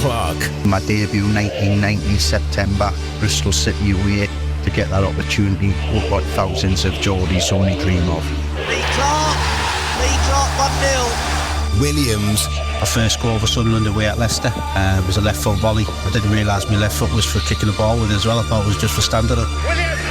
Clark. My debut 1990 September, Bristol City away, to get that opportunity, what thousands of Geordies only dream of. Lee Clark 1-0. Williams. My first goal for Sunderland away at Leicester was a left foot volley. I didn't realise my left foot was for kicking the ball with it as well. I thought it was just for standing it. Williams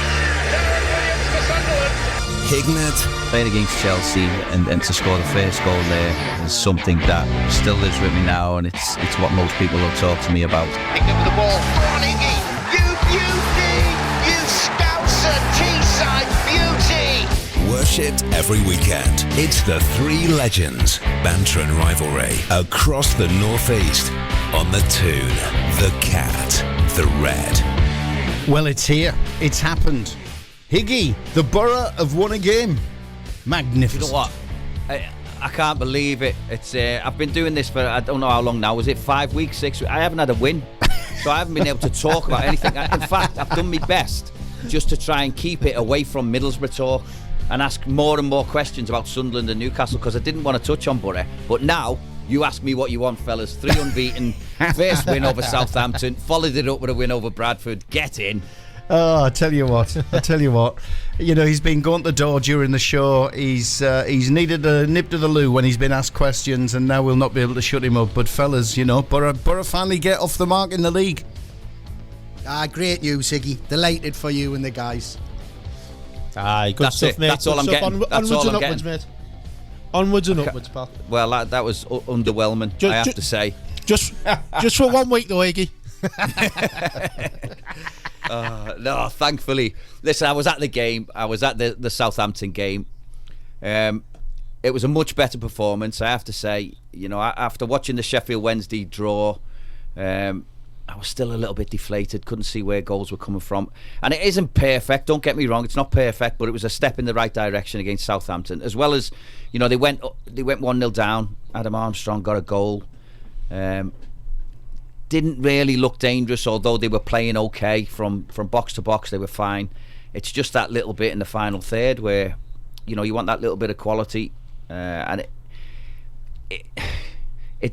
for Sunderland. Hignett. Playing against Chelsea and to score the first goal there is something that still lives with me now, and it's what most people will talk to me about. Hignett with the ball. Go on, Higgy. You beauty. You Scouser Teesside beauty. Worshipped every weekend. It's the three legends, banter and rivalry across the northeast on the Toon, the Cat, the Red. Well, it's here. It's happened. Higgy, the Borough have won a game. Magnificent. You know what? I can't believe it. It's I've been doing this for I don't know how long now. Was it 5 weeks, 6 weeks? I haven't had a win, so I haven't been able to talk about anything. In fact, I've done my best just to try and keep it away from Middlesbrough talk and ask more and more questions about Sunderland and Newcastle, because I didn't want to touch on Borough. But now you ask me what you want, fellas. 3 unbeaten, first win over Southampton, followed it up with a win over Bradford. Get in. Oh, I tell you what. You know, he's been going to the door during the show. He's needed a nip to the loo when he's been asked questions, and now we'll not be able to shut him up. But fellas, you know, Borough finally get off the mark in the league. Great news, Higgy. Delighted for you and the guys. Good That's stuff, it. mate. That's all I'm getting. That's all I'm upwards, getting. mate. Onwards and upwards, pal. Well, that was underwhelming, I have to say. Just for 1 week, though, Higgy. No, thankfully. Listen, I was at the game. I was at the Southampton game. It was a much better performance, I have to say. You know, after watching the Sheffield Wednesday draw, I was still a little bit deflated. Couldn't see where goals were coming from. And it isn't perfect, don't get me wrong. It's not perfect, but it was a step in the right direction against Southampton. As well as, you know, they went 1-0 down. Adam Armstrong got a goal. Didn't really look dangerous, although they were playing okay from box to box. They were fine. It's just that little bit in the final third where, you know, you want that little bit of quality, and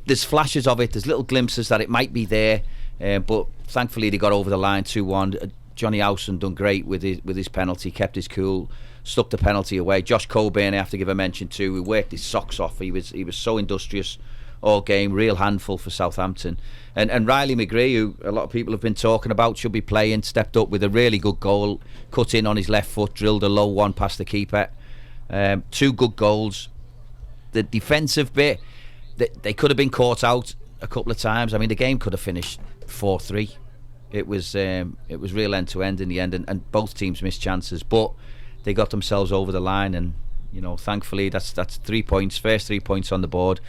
there's flashes of it. There's little glimpses that it might be there, but thankfully they got over the line 2-1. Johnny Howson done great with his penalty, kept his cool, stuck the penalty away. Josh Coburn, I have to give a mention to, who worked his socks off. He was so industrious all game, real handful for Southampton. And Riley McGree, who a lot of people have been talking about, should be playing, stepped up with a really good goal, cut in on his left foot, drilled a low one past the keeper. 2 good goals. The defensive bit, they could have been caught out a couple of times. I mean, the game could have finished 4-3. It was real end to end in the end, and both teams missed chances, but they got themselves over the line, and you know, thankfully that's 3 points, first 3 points on the board,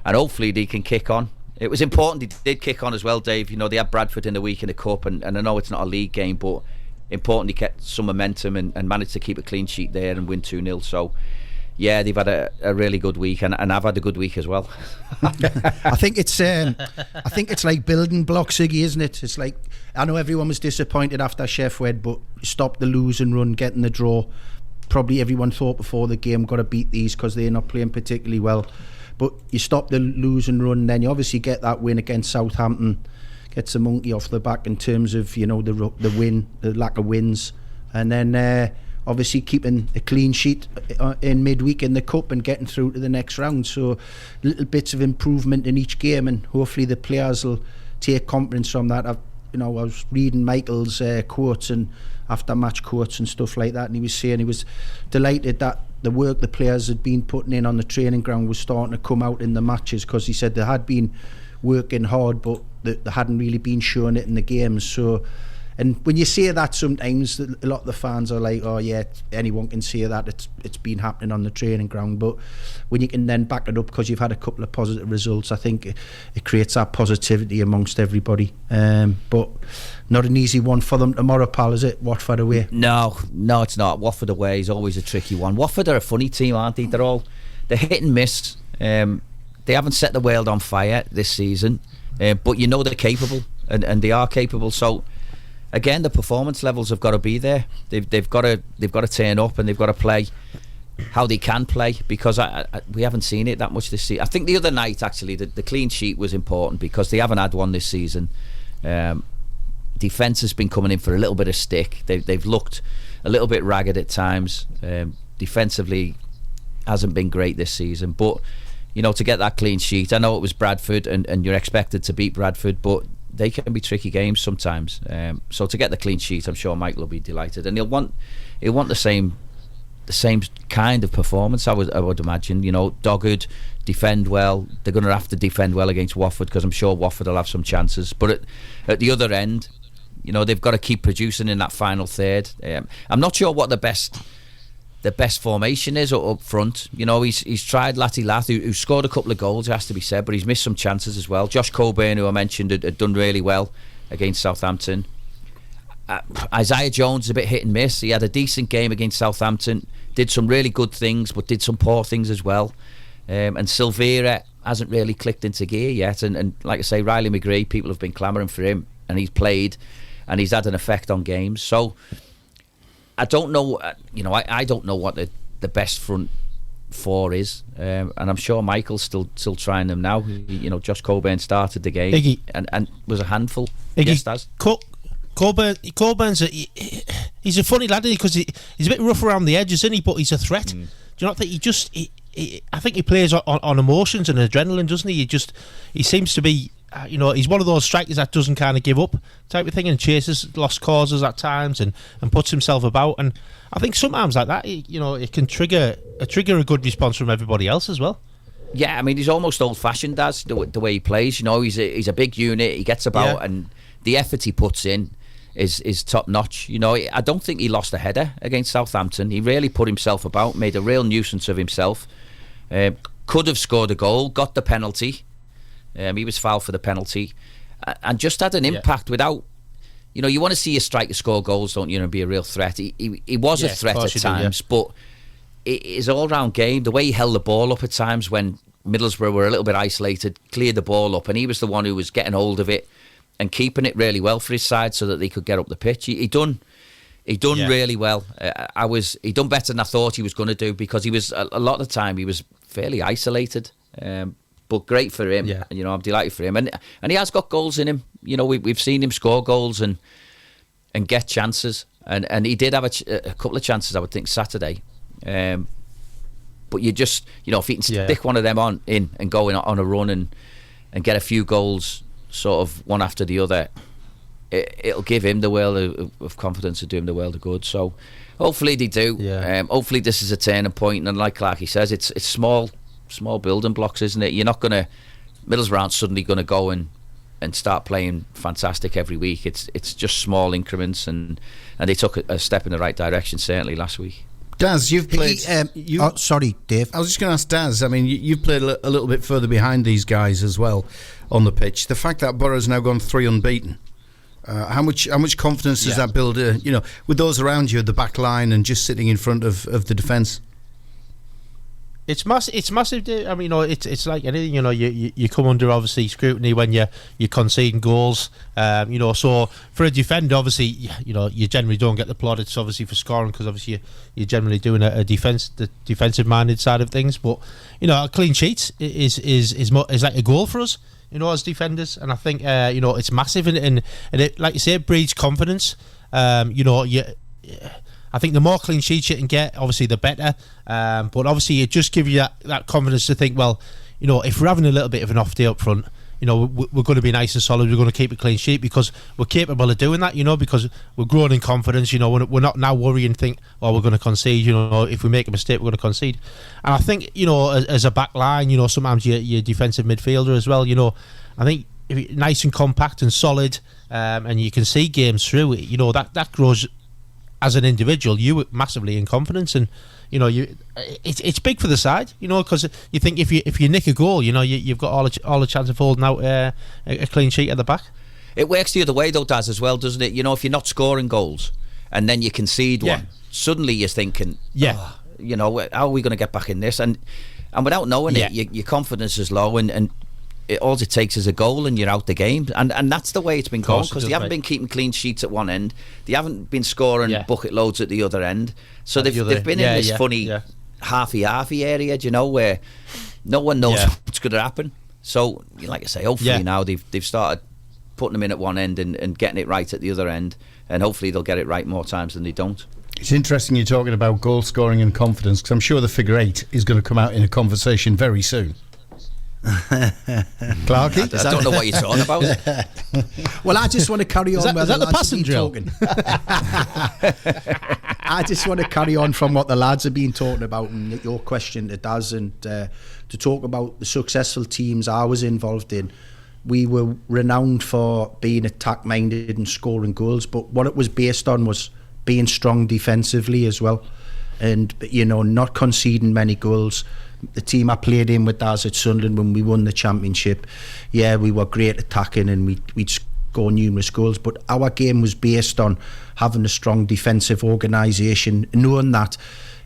and hopefully they can kick on. It was important they did kick on as well, Dave. You know, they had Bradford in the week in the cup, and I know it's not a league game, but important they kept some momentum and managed to keep a clean sheet there and win 2-0. So yeah, they've had a really good week, and I've had a good week as well. I think it's like building blocks, Higgy, isn't it? It's like, I know everyone was disappointed after Sheffield, but stop the lose and run, getting the draw. Probably everyone thought before the game, got to beat these because they're not playing particularly well. But you stop the lose and run, then you obviously get that win against Southampton. Gets a monkey off the back in terms of, you know, the lack of wins, and then obviously keeping a clean sheet in midweek in the cup and getting through to the next round. So little bits of improvement in each game, and hopefully the players will take confidence from that. I was reading Michael's quotes and after match quotes and stuff like that, and he was saying he was delighted that the work the players had been putting in on the training ground was starting to come out in the matches, because he said they had been working hard, but they hadn't really been showing it in the games. So, and when you say that, sometimes a lot of the fans are like, oh yeah, anyone can say that, it's been happening on the training ground. But when you can then back it up because you've had a couple of positive results, I think it creates that positivity amongst everybody. But not an easy one for them tomorrow, pal, is it? Watford away? No, it's not. Watford away is always a tricky one. Watford are a funny team, aren't they? They're hit and miss. They haven't set the world on fire this season, but you know they're capable, and they are capable. So again, the performance levels have got to be there. They've got to turn up, and they've got to play how they can play, because we haven't seen it that much this season. I think the other night, actually, the clean sheet was important because they haven't had one this season. Defence has been coming in for a little bit of stick. They've looked a little bit ragged at times. Defensively hasn't been great this season, but to get that clean sheet, I know it was Bradford and you're expected to beat Bradford, but they can be tricky games sometimes. So to get the clean sheet, I'm sure Michael will be delighted, and he'll want the same kind of performance. I would imagine. Dogged, defend well. They're going to have to defend well against Watford, because I'm sure Watford will have some chances. But at the other end, they've got to keep producing in that final third. I'm not sure what the best formation is up front. He's tried Latty Lath, who scored a couple of goals, it has to be said, but he's missed some chances as well. Josh Coburn, who I mentioned, had done really well against Southampton. Isaiah Jones is a bit hit and miss. He had a decent game against Southampton, did some really good things, but did some poor things as well. And Silvera hasn't really clicked into gear yet. And like I say, Riley McGree, people have been clamouring for him, and he's played, and he's had an effect on games. So I don't know, I don't know what the best front four is, and I'm sure Michael's still trying them now. Josh Coburn started the game, Higgy, and was a handful. Higgy, yes, Daz. Corburn's he's a funny lad, because he's a bit rough around the edges, isn't he? But he's a threat. Do you not think I think he plays on emotions and adrenaline, doesn't he? He seems to be, he's one of those strikers that doesn't kind of give up type of thing, and chases lost causes at times and puts himself about. And I think sometimes like that, it can trigger a good response from everybody else as well. Yeah, I mean, he's almost old-fashioned, Daz, the way he plays. He's a big unit. He gets about, and the effort he puts in is top notch. I don't think he lost a header against Southampton. He really put himself about, made a real nuisance of himself. Could have scored a goal, got the penalty. He was fouled for the penalty, and just had an impact without. You want to see a striker score goals, don't you? And be a real threat. He was a threat at times, but his all-round game, the way he held the ball up at times when Middlesbrough were a little bit isolated, cleared the ball up, and he was the one who was getting hold of it and keeping it really well for his side so that they could get up the pitch. He done really well. He done better than I thought he was going to do, because he was a lot of the time he was fairly isolated. But great for him. Yeah. I'm delighted for him, and he has got goals in him. We've seen him score goals and get chances, and he did have a couple of chances, I would think, Saturday. But you just if he can stick one of them in and go on a run and get a few goals, sort of one after the other, it'll give him the world of confidence, to do him the world of good. So hopefully they do. Hopefully this is a turning point, and like Clarky says, it's small building blocks, isn't it? You're not going to, Middlesbrough aren't suddenly going to go and start playing fantastic every week. It's just small increments, and they took a step in the right direction certainly last week. Daz, you've played. Sorry, Dave. I was just going to ask Daz. I mean, you've played a little bit further behind these guys as well on the pitch. The fact that Borough's now gone 3 unbeaten, how much confidence does that build? With those around you at the back line and just sitting in front of the defence. It's massive. I mean, it's like anything. You come under obviously scrutiny when you're conceding goals. So for a defender, obviously, you generally don't get the plaudits obviously for scoring, because obviously you're generally doing the defensive minded side of things. But a clean sheet is like a goal for us. As defenders, and I think it's massive, and it, like you say, it breeds confidence. I think the more clean sheets you can get, obviously the better. But obviously it just gives you that confidence to think, well, if we're having a little bit of an off day up front, we're going to be nice and solid. We're going to keep a clean sheet because we're capable of doing that. Because we're growing in confidence. We're not now worrying, think, we're going to concede. If we make a mistake, we're going to concede. And I think as a back line, sometimes you're defensive midfielder as well. I think if you're nice and compact and solid, and you can see games through it. That grows. As an individual, you massively in confidence, and it's big for the side, because you think if you nick a goal, you've got all the chance of holding out a clean sheet at the back. It works the other way though, Daz, as well, doesn't it? If you're not scoring goals and then you concede one, suddenly you're thinking, how are we going to get back in this? And without knowing it, your confidence is low, and all it takes is a goal and you're out the game, and that's the way it's been going, because they haven't been keeping clean sheets at one end, they haven't been scoring bucket loads at the other end, so they've been in this funny halfy area, do you know, where no one knows what's going to happen. So, like I say, hopefully now they've started putting them in at one end and getting it right at the other end, and hopefully they'll get it right more times than they don't. It's interesting you're talking about goal scoring and confidence, because I'm sure the figure 8 is going to come out in a conversation very soon. Clarky? I don't know what you're talking about. Well, I just want to carry on. Is that the passing drill? I just want to carry on from what the lads have been talking about, and your question to Daz, and to talk about the successful teams I was involved in. We were renowned for being attack-minded and scoring goals, but what it was based on was being strong defensively as well, and not conceding many goals. The team I played in with Daz at Sunderland when we won the championship, we were great attacking and we'd score numerous goals, but our game was based on having a strong defensive organisation, knowing that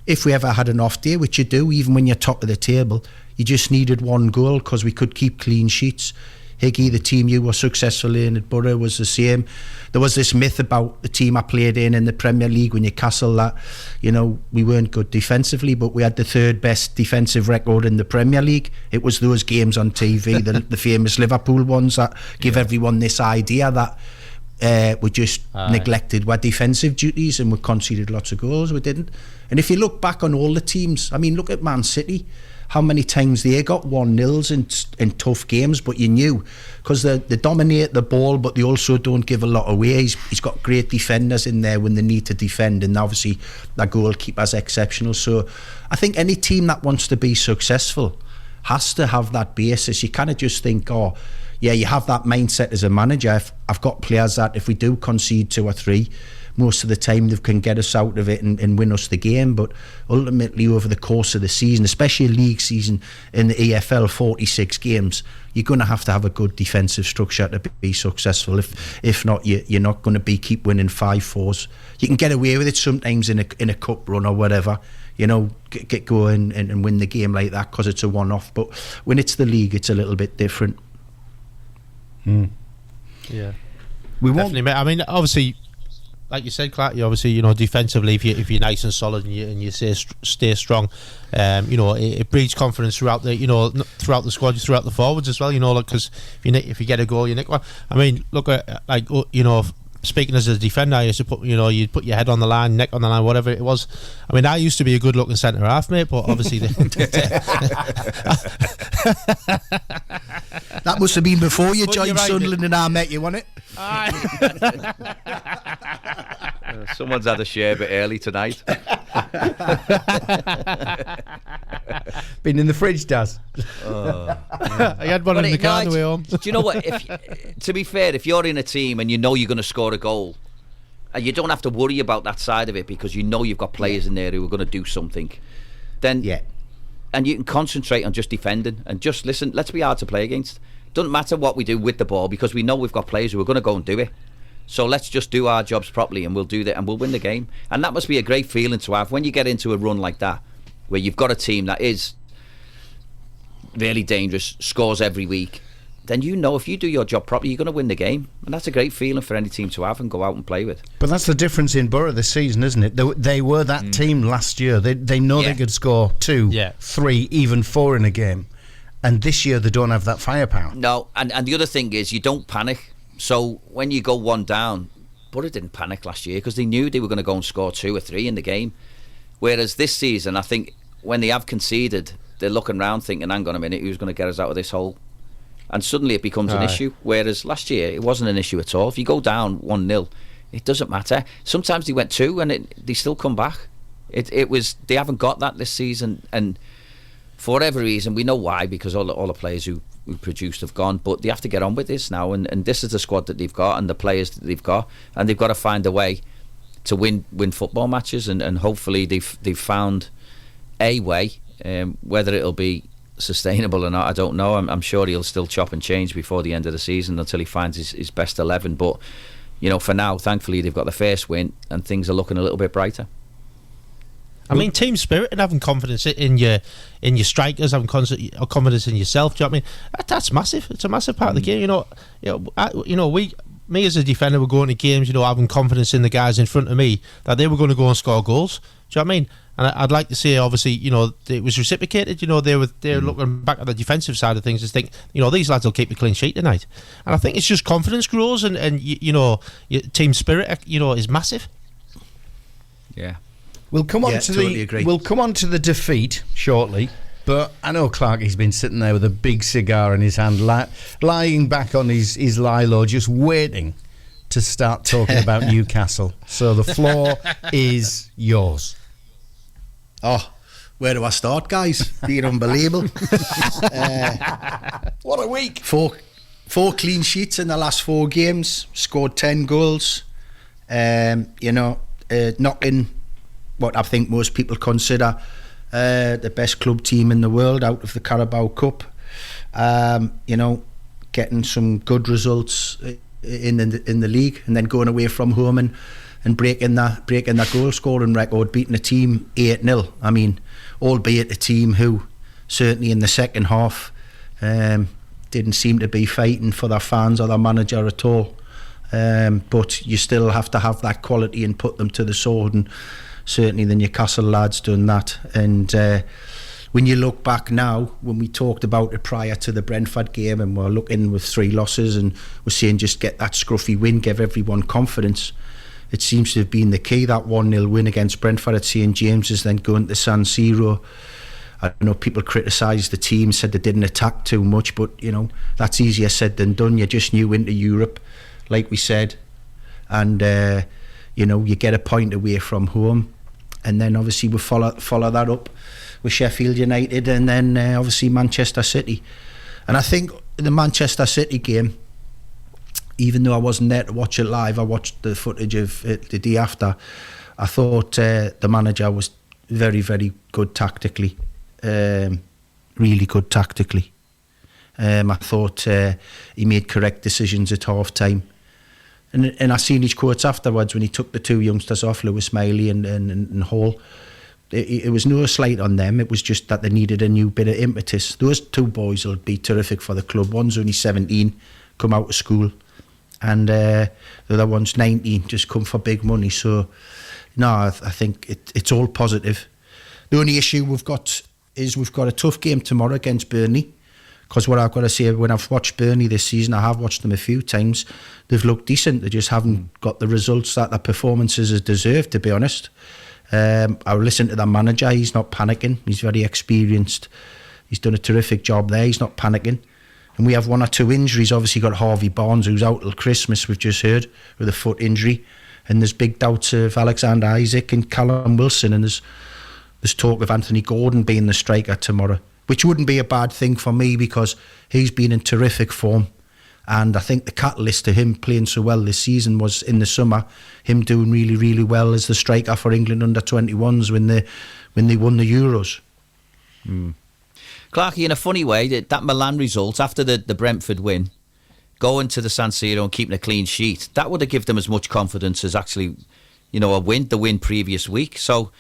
if we ever had an off day, which you do even when you're top of the table, you just needed one goal because we could keep clean sheets. Higgy, the team you were successful in at Borough, was the same. There was this myth about the team I played in the Premier League with Newcastle that, we weren't good defensively, but we had the 3rd best defensive record in the Premier League. It was those games on TV, the famous Liverpool ones, that give everyone this idea that we just neglected our defensive duties and we conceded lots of goals. We didn't. And if you look back on all the teams, look at Man City. How many times they got 1-0s in tough games, but you knew, because they dominate the ball, but they also don't give a lot away. He's got great defenders in there when they need to defend, and obviously their goalkeeper's exceptional. So I think any team that wants to be successful has to have that basis. You kind of just think, you have that mindset as a manager. I've got players that if we do concede 2 or 3, most of the time they can get us out of it and win us the game. But ultimately over the course of the season, especially a league season in the EFL, 46 games, you're going to have a good defensive structure to be successful. If not, you're not going to keep winning 5-4s. You can get away with it sometimes in a cup run or whatever, get going and win the game like that because it's a one-off. But when it's the league, it's a little bit different. Yeah, we won't. Definitely. Obviously, like you said, Clarky, obviously, defensively, if you're nice and solid and you stay strong, it breeds confidence throughout the squad, throughout the forwards as well. Because if you get a goal, you nick one. Look at speaking as a defender, I used to put you'd put your head on the line, neck on the line, whatever it was. I used to be a good looking centre half, mate, but obviously that must have been before you joined Sunderland and I met you, wasn't it? Someone's had a share a bit early tonight. Been in the fridge, Daz. I had one in the car on the way home. Do you know what? To be fair, if you're in a team and you know you're going to score a goal, and you don't have to worry about that side of it because you know you've got players in there who are going to do something, then and you can concentrate on just defending and just listen. Let's be hard to play against. Doesn't matter what we do with the ball because we know we've got players who are going to go and do it. So let's just do our jobs properly and we'll do that and we'll win the game. And that must be a great feeling to have when you get into a run like that, where you've got a team that is really dangerous, scores every week. Then if you do your job properly, you're going to win the game. And that's a great feeling for any team to have and go out and play with. But that's the difference in Borough this season, isn't it? They were that team last year. They know they could score 2, 3, even 4 in a game. And this year they don't have that firepower. No, and the other thing is you don't panic. So when you go 1 down, Borough didn't panic last year because they knew they were going to go and score 2 or 3 in the game. Whereas this season, I think when they have conceded, they're looking around thinking, hang on a minute, who's going to get us out of this hole? And suddenly it becomes an issue. Whereas last year, it wasn't an issue at all. If you go down 1-0, it doesn't matter. Sometimes they went 2 and they still come back. They haven't got that this season. And for whatever reason, we know why, because all the players who produced have gone, but they have to get on with this now, and this is the squad that they've got and the players that they've got, and they've got to find a way to win football matches, and hopefully they've found a way. Whether it'll be sustainable or not, I don't know. I'm sure he'll still chop and change before the end of the season until he finds his best 11, but for now, thankfully they've got the first win and things are looking a little bit brighter. Team spirit and having confidence in your strikers, having confidence in yourself. Do you know what I mean? That's massive. It's a massive part of the game. Me as a defender, were going to games, having confidence in the guys in front of me that they were going to go and score goals. Do you know what I mean? And I'd like to say, obviously, it was reciprocated. They're looking back at the defensive side of things and think, these lads will keep a clean sheet tonight. And I think it's just confidence grows, and your team spirit, is massive. Yeah. We'll come on agree. We'll come on to the defeat shortly. But I know Clarky's been sitting there with a big cigar in his hand, lying back on his lilo, just waiting to start talking about Newcastle. So the floor is yours. Oh, where do I start, guys? Being unbelievable. What a week. Four clean sheets in the last 4 games, scored 10 goals. Knocking what I think most people consider the best club team in the world out of the Carabao Cup. Getting some good results in the league, and then going away from home and breaking that goal scoring record, beating a team 8-0. I mean, albeit a team who certainly in the second half didn't seem to be fighting for their fans or their manager at all. But you still have to have that quality and put them to the sword, and certainly the Newcastle lads done that. And when you look back now, when we talked about it prior to the Brentford game, and we're looking with 3 losses and we're saying just get that scruffy win, give everyone confidence, it seems to have been the key. That 1-0 win against Brentford at St James's, then going to San Siro. I know people criticised the team, said they didn't attack too much, but that's easier said than done. You're just new into Europe, like we said, and you get a point away from home, and then obviously we follow that up with Sheffield United, and then obviously Manchester City. And I think the Manchester City game, even though I wasn't there to watch it live, I watched the footage of it the day after. I thought the manager was very, very good tactically, really good tactically. I thought he made correct decisions at half time. And I seen his quotes afterwards when he took the 2 youngsters off, Lewis Miley and Hall. It was no slight on them. It was just that they needed a new bit of impetus. Those 2 boys will be terrific for the club. One's only 17, come out of school, and the other one's 19, just come for big money. So, no, I think it's all positive. The only issue we've got is we've got a tough game tomorrow against Burnley. Because what I've got to say, when I've watched Burnley this season, I have watched them a few times, they've looked decent. They just haven't got the results that their performances has deserved, to be honest. I listened to the manager, he's not panicking, he's very experienced, he's done a terrific job there, he's not panicking. And we have 1 or 2 injuries. Obviously got Harvey Barnes, who's out till Christmas, we've just heard, with a foot injury, and there's big doubts of Alexander Isaac and Callum Wilson, and there's talk of Anthony Gordon being the striker tomorrow, which wouldn't be a bad thing for me because he's been in terrific form. And I think the catalyst to him playing so well this season was in the summer, him doing really, really well as the striker for England under-21s when they won the Euros. Clarky, in a funny way, that Milan result after the Brentford win, going to the San Siro and keeping a clean sheet, that would have given them as much confidence as actually, the win previous week. So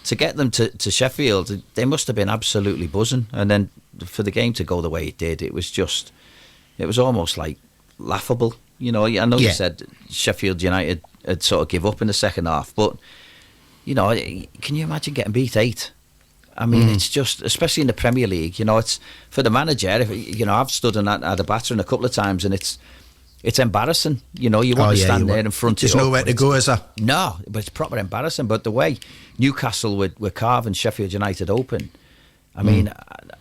to get them to Sheffield, they must have been absolutely buzzing. And then for the game to go the way it did, it was almost like laughable. I know you said Sheffield United had sort of give up in the second half, but can you imagine getting beat 8? I mean, it's just, especially in the Premier League, it's for the manager. I've stood on that at the battering a couple of times, and it's embarrassing. You want to stand there and front it up. There's nowhere to go, is there? No, but it's proper embarrassing. But the way Newcastle were carving Sheffield United open, I mean,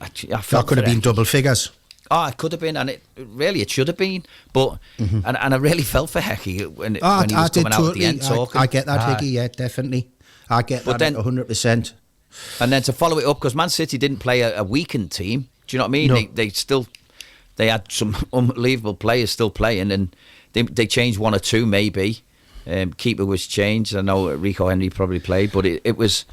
I felt that could have been double figures. Oh, it could have been, and it should have been. But and I really felt for Higgy when he was coming out at the end talking. I get that, Higgy, yeah, definitely. I get that 100%. And then to follow it up, because Man City didn't play a weakened team. Do you know what I mean? No. They had some unbelievable players still playing, and they changed 1 or 2 maybe. Keeper was changed. I know Rico Henry probably played, but it was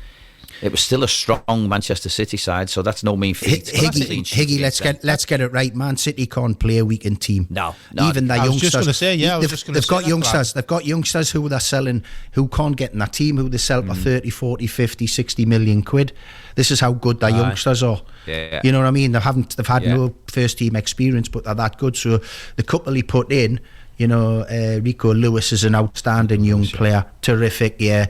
still a strong Manchester City side, so that's no mean feat. Higgy, let's get it right. Man City can't play a weekend team. No. Even their youngsters. I was just going to say, they've got youngsters. They've got youngsters who they're selling, who can't get in that team, who they sell for 30, 40, 50, 60 million quid. This is how good their youngsters are. Yeah. You know what I mean? They've had no first team experience, but they're that good. So the couple he put in, You know, Rico Lewis is an outstanding young player, terrific. Yeah,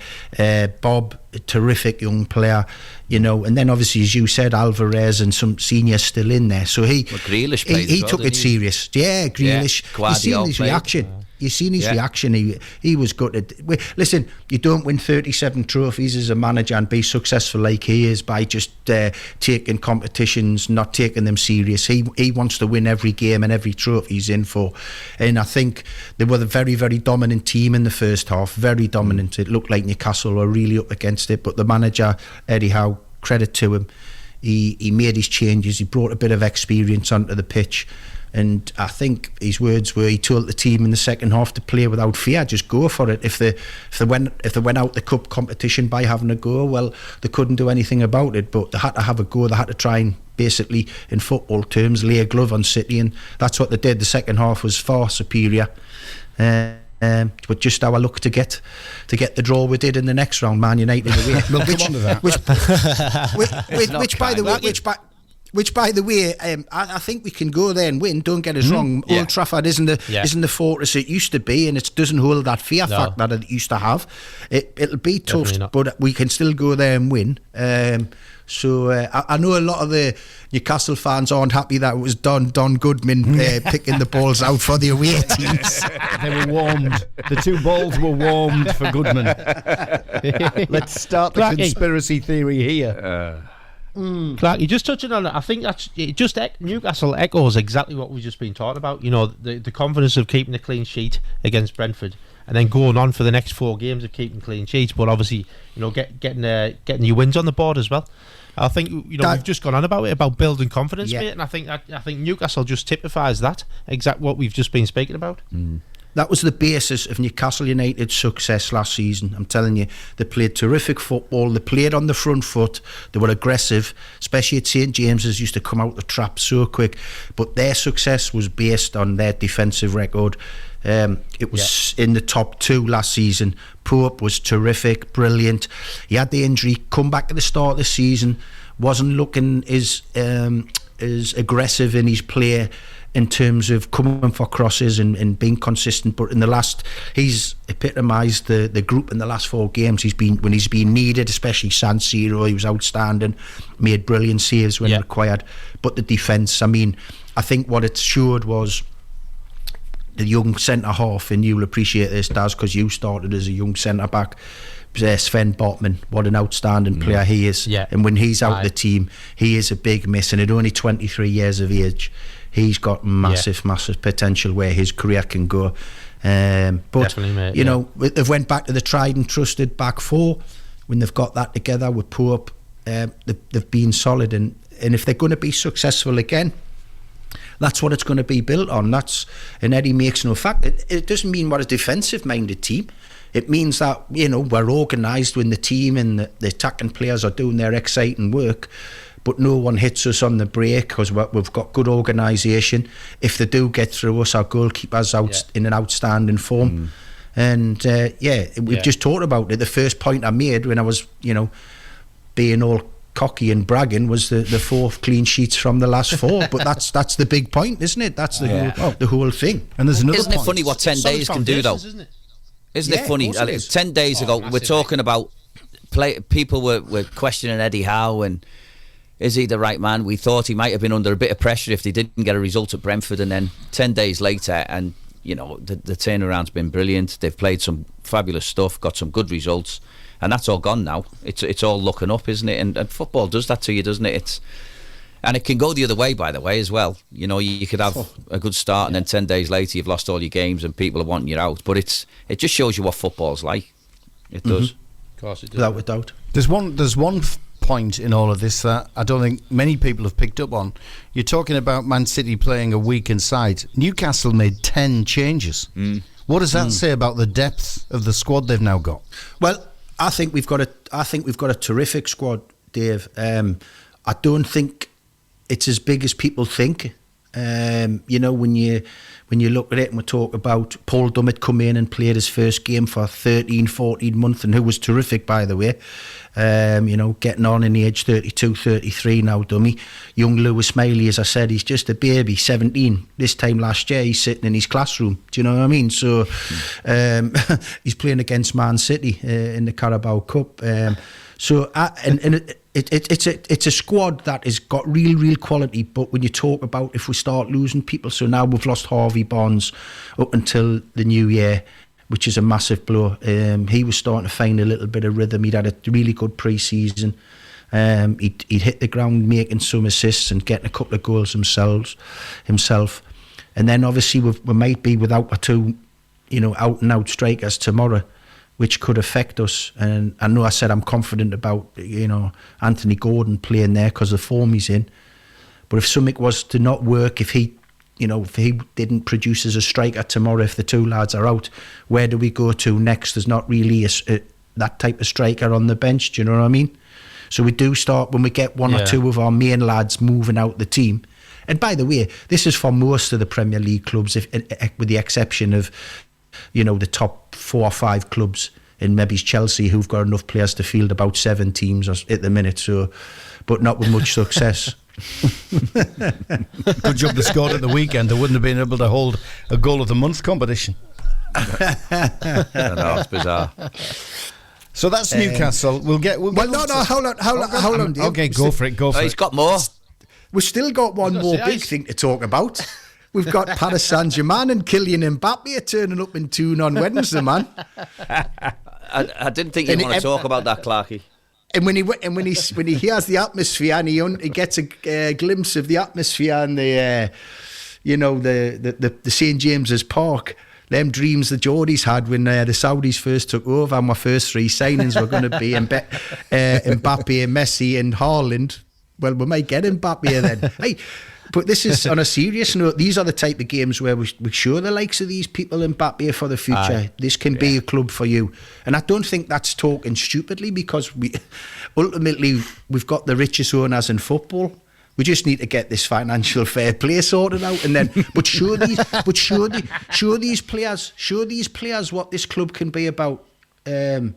Bob, a terrific young player. You know, and then obviously, as you said, Alvarez and some seniors still in there. So he took it serious. Yeah, Grealish. You seen his reaction. You seen his reaction. He was gutted. Listen, you don't win 37 trophies as a manager and be successful like he is by just taking competitions, not taking them serious. He wants to win every game and every trophy he's in for. And I think they were a very, very dominant team in the first half. Very dominant. It looked like Newcastle were really up against it. But the manager, Eddie Howe, credit to him. He made his changes. He brought a bit of experience onto the pitch. And I think his words were, he told the team in the second half to play without fear, just go for it. If they went out the cup competition by having a go, well, they couldn't do anything about it, but they had to have a go. They had to try and basically, in football terms, lay a glove on City, and that's what they did. The second half was far superior. But just our luck to get the draw we did in the next round, Man United away. We'll come on to that. Which, by the way, I think we can go there and win. Don't get us wrong. Old Trafford isn't the fortress it used to be, and it doesn't hold that fear factor that it used to have. It'll be tough, but we can still go there and win. So I know a lot of the Newcastle fans aren't happy that it was Don Goodman picking the balls out for the away teams. They were warmed. The two balls were warmed for Goodman. Let's start the conspiracy theory here. Clarky, just touching on it, I think that's just Newcastle echoes exactly what we've just been talking about. You know, the confidence of keeping a clean sheet against Brentford, and then going on for the next 4 games of keeping clean sheets. But obviously, you know, getting your wins on the board as well. I think we've just gone on about it, about building confidence, mate, and I think Newcastle just typifies that exact what we've just been speaking about. That was the basis of Newcastle United's success last season. I'm telling you, they played terrific football. They played on the front foot. They were aggressive, especially at St James's, used to come out the trap so quick. But their success was based on their defensive record. It was in the top 2 last season. Pope was terrific, brilliant. He had the injury, come back at the start of the season, wasn't looking as aggressive in his play in terms of coming for crosses and being consistent, but in the last, he's epitomised the group in the last 4 games. When he's been needed, especially San Siro, he was outstanding, made brilliant saves when required. But the defence, I mean, I think what it showed was the young centre half, and you'll appreciate this, Daz, because you started as a young centre back. Sven Botman, what an outstanding player he is. And when he's out of the team, he is a big miss, and at only 23 years of age, he's got massive potential where his career can go. But mate, you know, they've went back to the tried and trusted back 4. When they've got that together with Pope, they've been solid, and if they're going to be successful again, that's what it's going to be built on. And Eddie makes no fact. It doesn't mean we're a defensive minded team. It means that, you know, we're organised when the team and the attacking players are doing their exciting work, but no one hits us on the break because we've got good organisation. If they do get through us, our goalkeeper's out in an outstanding form. And we've just talked about it. The first point I made when I was, you know, being all cocky and bragging was the 4 clean sheets from the last 4. But that's the big point, isn't it? That's the whole thing. And there's another Isn't point. it funny what 10 days can do, though? Isn't it funny? 10 days ago, we're talking about people were questioning Eddie Howe and is he the right man? We thought he might have been under a bit of pressure if they didn't get a result at Brentford, and then 10 days later, and you know, the turnaround's been brilliant. They've played some fabulous stuff, got some good results, and that's all gone now. It's all looking up, isn't it? And football does that to you, doesn't it? And it can go the other way, by the way, as well. You know, you could have a good start, and then 10 days later you've lost all your games and people are wanting you out. But it just shows you what football's like. It does. Of course it does. Without a doubt. There's one point in all of this that I don't think many people have picked up on. You're talking about Man City playing a weakened side. Newcastle made 10 changes. What does that say about the depth of the squad they've now got? Well, I think we've got a terrific squad, Dave. I don't think it's as big as people think. You know, when you look at it, and we talk about Paul Dummett come in and played his first game for 13-14 months, and who was terrific, by the way. Getting on in the age 32, 33 now, dummy. Young Lewis Miley, as I said, he's just a baby, 17. This time last year, he's sitting in his classroom. Do you know what I mean? So he's playing against Man City in the Carabao Cup. It's a squad that has got real quality, but when you talk about if we start losing people, so now we've lost Harvey Barnes up until the new year, which is a massive blow. He was starting to find a little bit of rhythm. He'd had a really good pre-season. He'd hit the ground making some assists and getting a couple of goals himself. And then obviously we might be without our two, out and out strikers tomorrow, which could affect us. And I know I said I'm confident about, Anthony Gordon playing there because of the form he's in. But if something was to not work, if he didn't produce as a striker tomorrow, if the two lads are out, where do we go to next? There's not really that type of striker on the bench, do you know what I mean? So we do start, when we get one or two of our main lads moving out the team. And by the way, this is for most of the Premier League clubs, with the exception of, the top 4 or 5 clubs, and maybe Chelsea, who've got enough players to field about 7 teams at the minute, so, but not with much success. Good job they scored at the weekend. They wouldn't have been able to hold a goal of the month competition. It's bizarre. So that's Newcastle. Hold on. Okay, go for it. He's got more. We've still got one more big thing to talk about. We've got Paris Saint-Germain and Kylian Mbappe turning up in Toon on Wednesday, man. I didn't think you'd want to talk about that, Clarky. And when he hears the atmosphere and he gets a glimpse of the atmosphere and the St James's Park, them dreams the Geordies had when the Saudis first took over, and my first 3 signings were going to be Mbappe and Messi and Haaland. Well, we might get Mbappe then. Hey, but this is on a serious note. These are the type of games where we show the likes of these people Mbappe for the future. This can be a club for you. And I don't think that's talking stupidly, because ultimately we've got the richest owners in football. We just need to get this financial fair play sorted out, and then show these players what this club can be about. I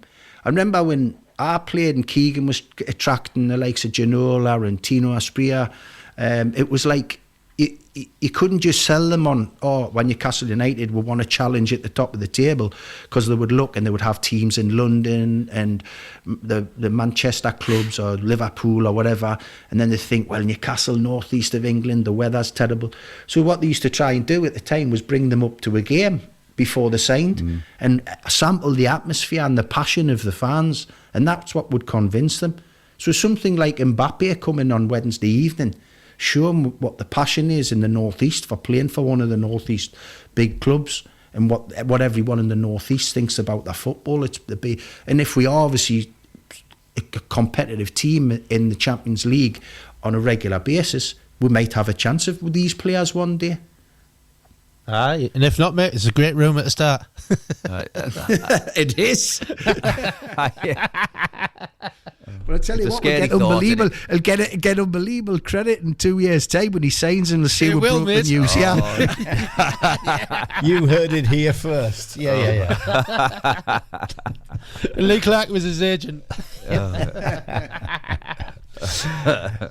remember when I played and Keegan was attracting the likes of Ginola and Tino Asprilla. It was like you couldn't just sell them on, when Newcastle United would want to challenge at the top of the table, because they would look and they would have teams in London and the Manchester clubs or Liverpool or whatever, and then they think, well, Newcastle, northeast of England, the weather's terrible. So what they used to try and do at the time was bring them up to a game before they signed and sample the atmosphere and the passion of the fans, and that's what would convince them. So something like Mbappe coming on Wednesday evening, show them what the passion is in the northeast for playing for one of the northeast big clubs, and what everyone in the northeast thinks about their football. And if we are obviously a competitive team in the Champions League on a regular basis, we might have a chance with these players one day. Aye, and if not, mate, it's a great room at the start. It is. But I tell you what, we'll get unbelievable credit in 2 years' time when he signs, and we'll see what broke the news. Yeah, you heard it here first. Yeah. Lee Clark was his agent. All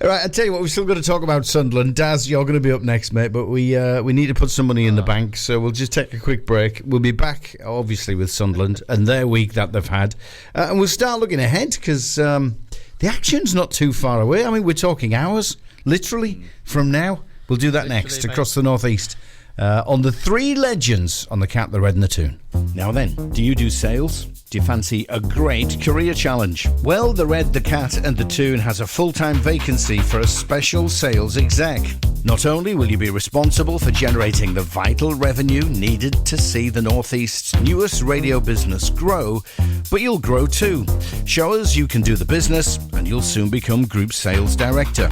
right, I tell you what, we've still got to talk about Sunderland. Daz, you're going to be up next, mate, but we need to put some money in the bank, so we'll just take a quick break. We'll be back, obviously, with Sunderland and their week that they've had, and we'll start looking ahead, because the action's not too far away. I mean, we're talking hours, literally, from now. We'll do that next, across the northeast, on the 3 legends on the Cat, the Red and the Toon. Now then, do you do sales? Do you fancy a great career challenge? Well, the Red, the Cat and the Toon has a full-time vacancy for a special sales exec. Not only will you be responsible for generating the vital revenue needed to see the Northeast's newest radio business grow, but you'll grow too. Show us you can do the business and you'll soon become Group Sales Director.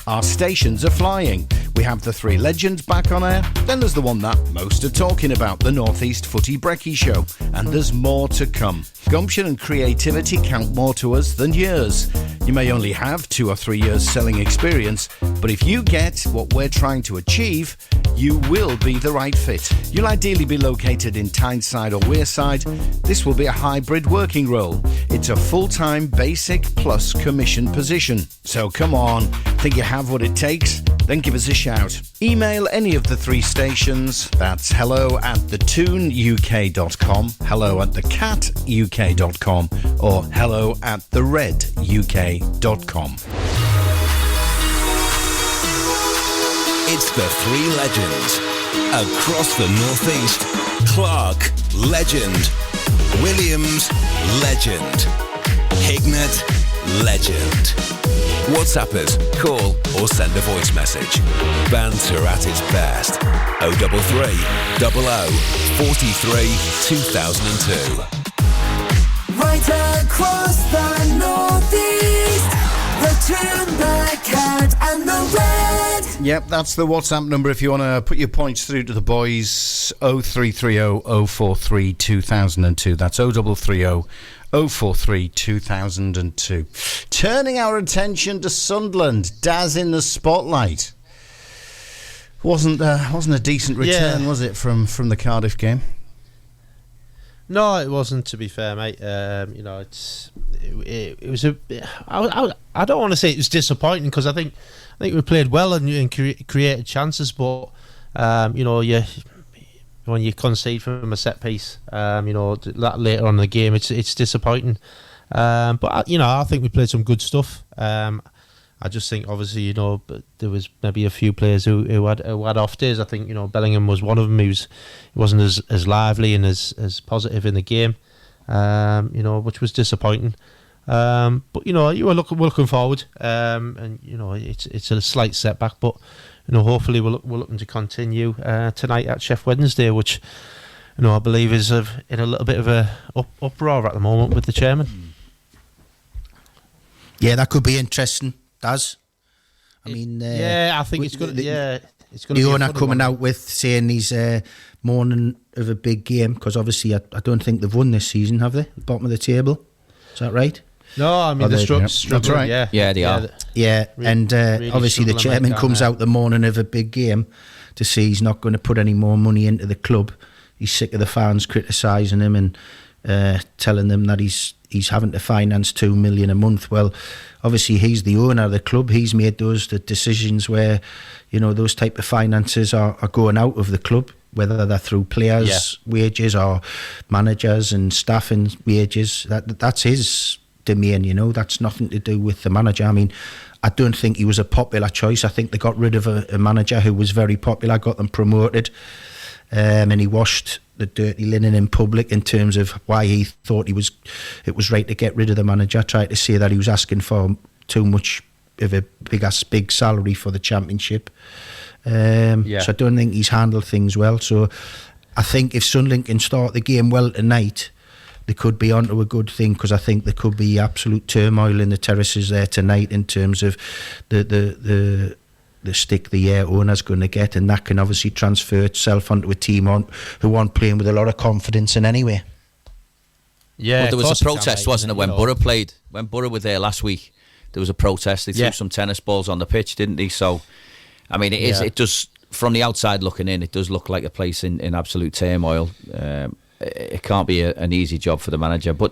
Our stations are flying. We have the 3 legends back on air. Then there's the one that most are talking about, the Northeast Footy Brekkie Show. And there's more to come. Gumption and creativity count more to us than years. You may only have 2 or 3 years selling experience, but if you get what we're trying to achieve, you will be the right fit. You'll ideally be located in Tyneside or Wearside. This will be a hybrid working role. It's a full-time basic plus commission position. So come on, think you have what it takes? Then give us a shout. Email any of the 3 stations. That's hello@thetoonuk.com, hello@thecatuk.com, or hello@thereduk.com. It's the 3 legends. Across the Northeast, Clark, legend. Williams, legend. Hignett, legend. WhatsApp us, call or send a voice message. Banter at its best. 033 00 43 2002. Right across the Northeast, the Toon, the Cat and the Red. Yep, that's the WhatsApp number if you want to put your points through to the boys. 0330 043 2002. That's 0330 043 2002. Turning our attention to Sunderland. Daz in the spotlight. Wasn't a decent return, was it, from the Cardiff game? No, it wasn't. To be fair, mate, it was a. I don't want to say it was disappointing because I think we played well and created chances, but when you concede from a set piece, that later on in the game, it's disappointing. But I think we played some good stuff. I just think, obviously, there was maybe a few players who had off days. I think, Bellingham was one of them. He wasn't as lively and as positive in the game, which was disappointing. But you were looking forward, and it's a slight setback, but hopefully we're looking to continue tonight at Sheff Wednesday, which I believe is in a little bit of a uproar at the moment with the chairman. Yeah, that could be interesting. Does I mean? I think it's good. It's going the to be owner coming out with saying he's mourning of a big game because obviously I don't think they've won this season, have they? Bottom of the table, is that right? No, I mean they're struggling. That's right. Yeah, they are. Yeah, and really obviously the chairman comes out the morning of a big game to say he's not going to put any more money into the club. He's sick of the fans criticising him and telling them that he's having to finance $2 million a month. Well, obviously he's the owner of the club. He's made the decisions where those type of finances are going out of the club, whether they're through players' wages or managers and staffing wages. That's his domain. That's nothing to do with the manager. I mean, I don't think he was a popular choice. I think they got rid of a manager who was very popular, got them promoted, and he washed the dirty linen in public in terms of why he thought it was right to get rid of the manager. Tried to say that he was asking for too much of a big salary for the championship. So I don't think he's handled things well. So I think if Sunderland can start the game well tonight, they could be onto a good thing, because I think there could be absolute turmoil in the terraces there tonight in terms of the stick the owner's going to get, and that can obviously transfer itself onto a team who aren't playing with a lot of confidence in any way. Yeah, well, there was a protest, wasn't it, when Borough played? When Borough were there last week, there was a protest. They threw some tennis balls on the pitch, didn't they? So, I mean, it does, from the outside looking in, it does look like a place in absolute turmoil. It can't be an easy job for the manager, but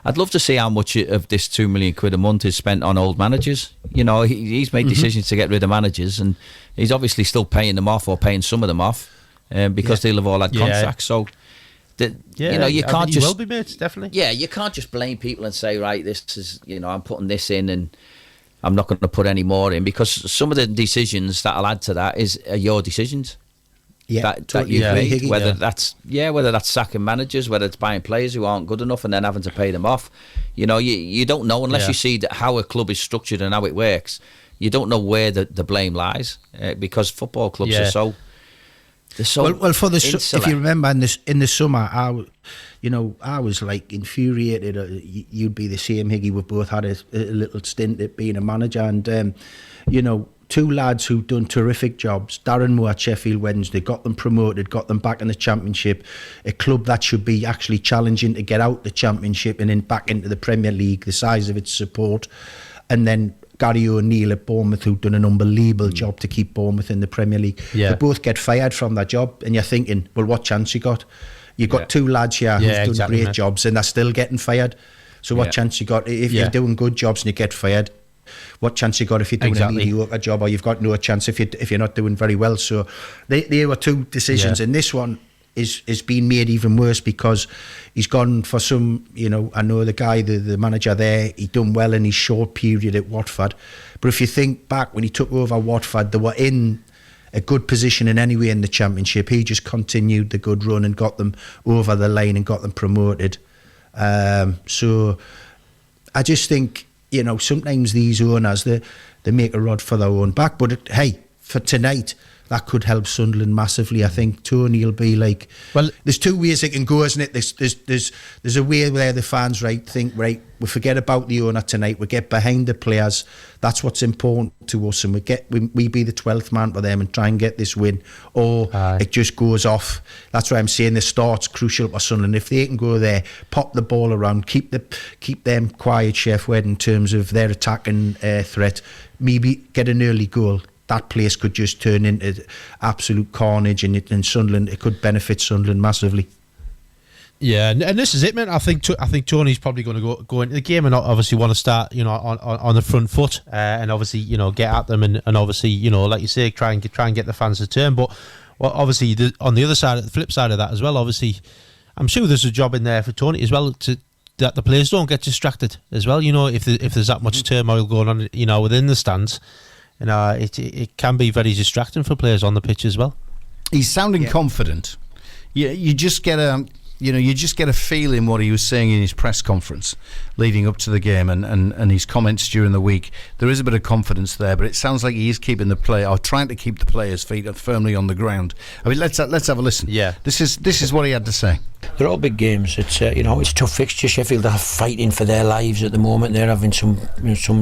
I'd love to see how much of this £2 million a month is spent on old managers. He's made decisions to get rid of managers, and he's obviously still paying them off, or paying some of them off, because they'll have all had contracts. So, you can't just. Will be, mate, definitely. Yeah, you can't just blame people and say, right, this is, I'm putting this in and I'm not going to put any more in, because some of the decisions that'll add to that are your decisions. Yeah, that you've made, whether that's sacking managers, whether it's buying players who aren't good enough and then having to pay them off. You don't know unless you see how a club is structured and how it works. You don't know where the blame lies, because football clubs are so. They're so well, for the if you remember in the summer, I was like infuriated. You'd be the same, Higgy. We've both had a little stint at being a manager, and two lads who've done terrific jobs. Darren Moore at Sheffield Wednesday, got them promoted, got them back in the Championship, a club that should be actually challenging to get out the Championship and then back into the Premier League, the size of its support. and then Gary O'Neill at Bournemouth, who'd done an unbelievable job to keep Bournemouth in the Premier League. Yeah. They both get fired from that job, and you're thinking, well, what chance you got? You've got two lads here who've done great jobs, and they're still getting fired. So what chance you got if you're doing good jobs and you get fired? What chance you got if you're doing a mediocre job, or you've got no chance if you're not doing very well? So they were two decisions, and this one is being made even worse because he's gone for some, I know the guy, the manager there, he done well in his short period at Watford. But if you think back when he took over Watford, they were in a good position in any way in the Championship. He just continued the good run and got them over the line and got them promoted. So I just think, sometimes these owners, they make a rod for their own back. But hey, for tonight, that could help Sunderland massively. I think Tony will be like, well, there's two ways it can go, isn't it? There's a way where the fans think, right, we forget about the owner tonight, we get behind the players, that's what's important to us, and we be the 12th man for them and try and get this win, or it just goes off. That's why I'm saying the start's crucial for Sunderland. If they can go there, pop the ball around, keep them quiet, Chef Wed, in terms of their attacking threat, maybe get an early goal, that place could just turn into absolute carnage, and Sunderland, it could benefit Sunderland massively. Yeah, and this is it, man. I think Tony's probably going to go into the game and obviously want to start, on the front foot, and obviously, get at them and obviously, like you say, try and get the fans to turn. But obviously, on the other side, the flip side of that as well, obviously, I'm sure there's a job in there for Tony as well that the players don't get distracted as well. If there's that much turmoil going on, within the stands. It can be very distracting for players on the pitch as well. He's sounding confident. You just get a feeling what he was saying in his press conference leading up to the game and his comments during the week. There is a bit of confidence there, but it sounds like he is keeping trying to keep the players' feet firmly on the ground. I mean, let's have a listen. Yeah, this is what he had to say. They're all big games. It's it's a tough fixture. Sheffield are fighting for their lives at the moment. They're having some